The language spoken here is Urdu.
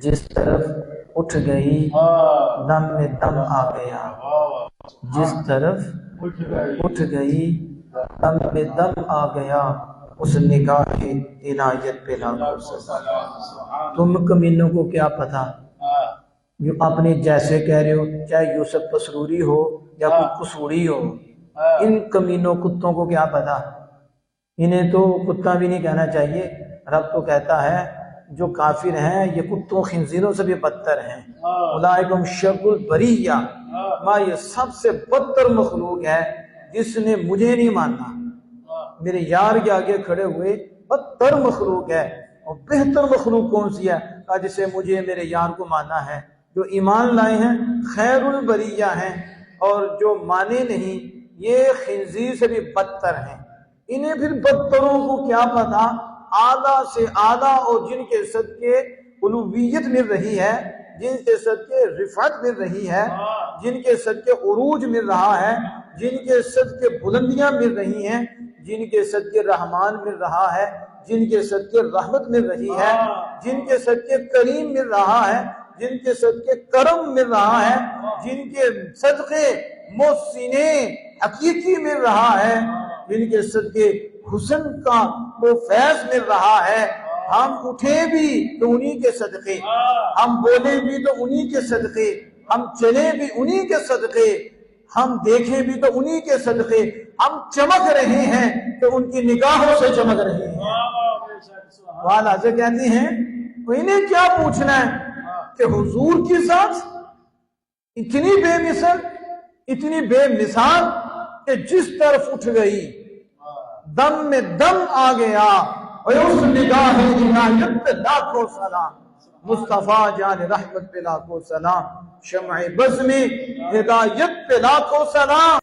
جس طرف اٹھ گئی دم میں دم آ گیا، جس طرف اٹھ گئی دم میں دم آ گیا، اس نگاہ عنایت پہ لاکھوں سلام۔ تم کمینوں کو کیا پتا جو اپنے جیسے کہہ رہے ہو، چاہے یوسف پسروری ہو یا کوئی قصوری ہو، ان کمینوں کتوں کو کیا پتا؟ انہیں تو کتا بھی نہیں کہنا چاہیے۔ رب تو کہتا ہے جو کافر ہیں یہ کتوں خنزیروں سے بھی بدتر ہیں، اولئکم شر البریہ، ماں یہ سب سے بدتر مخلوق ہے جس نے مجھے نہیں مانا، میرے یار کے آگے کھڑے ہوئے، بدتر مخلوق ہے۔ اور بہتر مخلوق کون سی ہے؟ جسے مجھے میرے یار کو مانا ہے۔ جو ایمان لائے ہیں خیر البریہ ہیں، اور جو مانے نہیں یہ خنزیر سے بھی بدتر ہیں۔ انہیں پھر بدتروں کو کیا پتا؟ اعلیٰ سے اعلیٰ، اور جن کے صدقے الوہیت مل رہی ہے، جن کے صدقے رفعت مل رہی ہے، جن کے صدقے عروج مل رہا ہے، جن کے صدقے بلندیاں مل رہی ہیں، جن کے صدقے رحمان مل رہا ہے، جن کے صدقے رحمت مل رہی ہے، جن کے صدقے کریم مل رہا ہے، جن کے صدقے کرم مل رہا ہے، جن کے صدقے محسن حقیقی مل رہا ہے، جن کے صدقے حسن کا وہ فیض مل رہا ہے۔ ہم اٹھے بھی تو انہی کے صدقے، ہم بولے بھی تو انہی کے صدقے، ہم چلے بھی انہی کے صدقے، ہم دیکھیں بھی تو انہی کے صدقے، ہم چمک رہے ہیں تو ان کی نگاہوں سے چمک رہے ہیں۔ والا سے کہتے ہیں انہیں کیا پوچھنا ہے کہ حضور کی ذات اتنی بے مثل، اتنی بے مثال کہ جس طرف اٹھ گئی دم میں دم آ گیا، اور اس نگاہ عنایت پہ لاکھوں سلام، مصطفیٰ جان رحمت پہ لاکھوں سلام، شمع بزم ہدایت پہ لاکھوں سلام۔